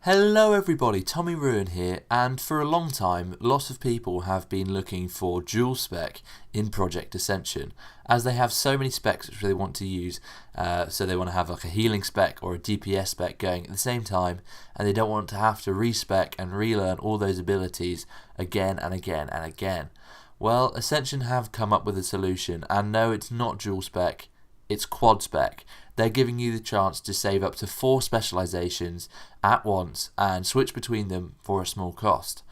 Hello everybody, Tommyruin here, and for a long time lots of people have been looking for duel spec in Project Ascension, as they have so many specs which they want to use. So they want to have like a healing spec or a DPS spec going at the same time, and they don't want to have to respec and relearn all those abilities again and again and again. Well, Ascension have come up with a solution, and no, it's not duel spec, it's Quad Spec. They're giving you the chance to save up to 4 specializations at once and switch between them for a small cost.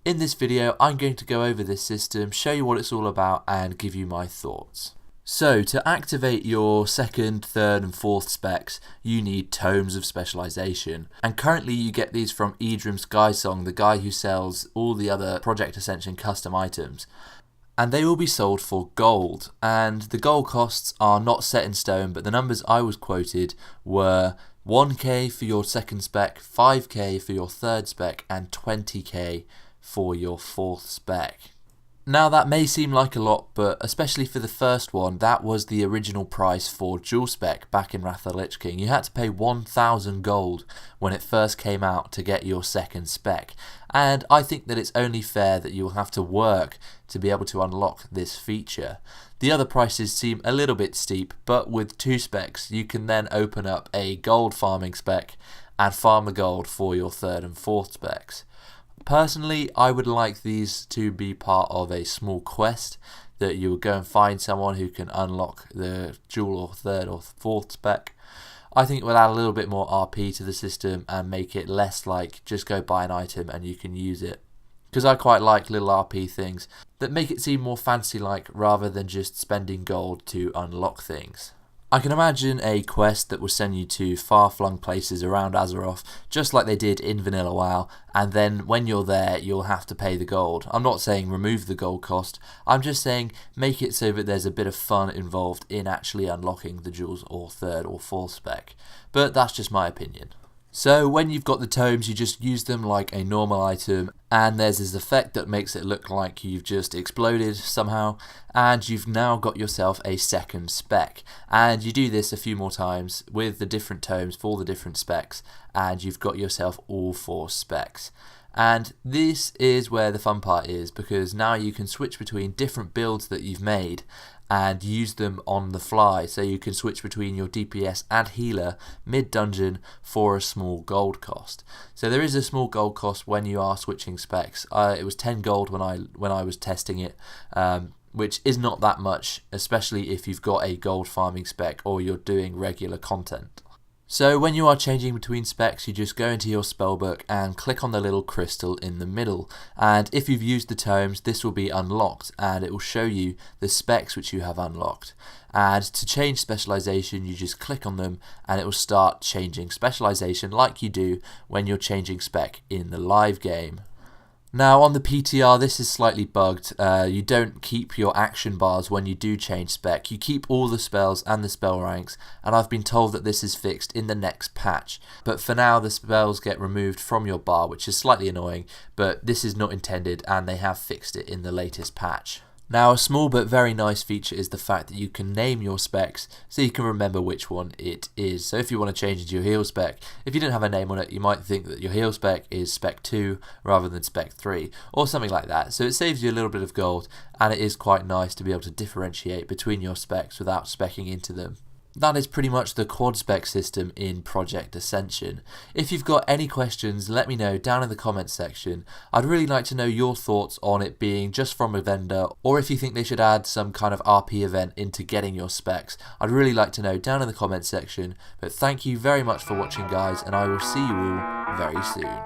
In this video, I'm going to go over this system, show you what it's all about, and give you my thoughts. So, to activate your 2nd, 3rd and 4th specs, you need tomes of specialization. And currently you get these from Idrim Skysong, the guy who sells all the other Project Ascension custom items. And they will be sold for gold, and the gold costs are not set in stone, but the numbers I was quoted were 1k for your 2nd spec, 5k for your 3rd spec, and 20k for your 4th spec. Now that may seem like a lot, but especially for the first one, that was the original price for duel spec back in Wrath of the Lich King. You had to pay 1,000 gold when it first came out to get your 2nd spec, and I think that it's only fair that you will have to work to be able to unlock this feature. The other prices seem a little bit steep, but with 2 specs you can then open up a gold farming spec and farm the gold for your 3rd and 4th specs. Personally, I would like these to be part of a small quest that you would go and find someone who can unlock the dual or 3rd or 4th spec. I think it will add a little bit more RP to the system and make it less like just go buy an item and you can use it. Because I quite like little RP things that make it seem more fancy-like rather than just spending gold to unlock things. I can imagine a quest that will send you to far-flung places around Azeroth, just like they did in Vanilla WoW, and then when you're there you'll have to pay the gold. I'm not saying remove the gold cost, I'm just saying make it so that there's a bit of fun involved in actually unlocking the duels or 3rd or 4th spec. But that's just my opinion. So when you've got the tomes, you just use them like a normal item, and there's this effect that makes it look like you've just exploded somehow, and you've now got yourself a 2nd spec. And you do this a few more times with the different tomes for the different specs, and you've got yourself all 4 specs. And this is where the fun part is, because now you can switch between different builds that you've made and use them on the fly, so you can switch between your DPS and healer mid-dungeon for a small gold cost. So there is a small gold cost when you are switching specs. It was 10 gold when I was testing it, which is not that much, especially if you've got a gold farming spec or you're doing regular content. So when you are changing between specs, you just go into your spellbook and click on the little crystal in the middle, and if you've used the tomes, this will be unlocked and it will show you the specs which you have unlocked. And to change specialization, you just click on them and it will start changing specialization like you do when you're changing spec in the live game. Now on the PTR, this is slightly bugged. You don't keep your action bars when you do change spec. You keep all the spells and the spell ranks, and I've been told that this is fixed in the next patch. But for now the spells get removed from your bar, which is slightly annoying, but this is not intended and they have fixed it in the latest patch. Now a small but very nice feature is the fact that you can name your specs so you can remember which one it is. So if you want to change into your heal spec, if you didn't have a name on it, you might think that your heal spec is spec 2 rather than spec 3 or something like that. So it saves you a little bit of gold, and it is quite nice to be able to differentiate between your specs without speccing into them. That is pretty much the Quad Spec system in Project Ascension. If you've got any questions, let me know down in the comments section. I'd really like to know your thoughts on it being just from a vendor, or if you think they should add some kind of RP event into getting your specs. I'd really like to know down in the comments section. But thank you very much for watching, guys, and I will see you all very soon.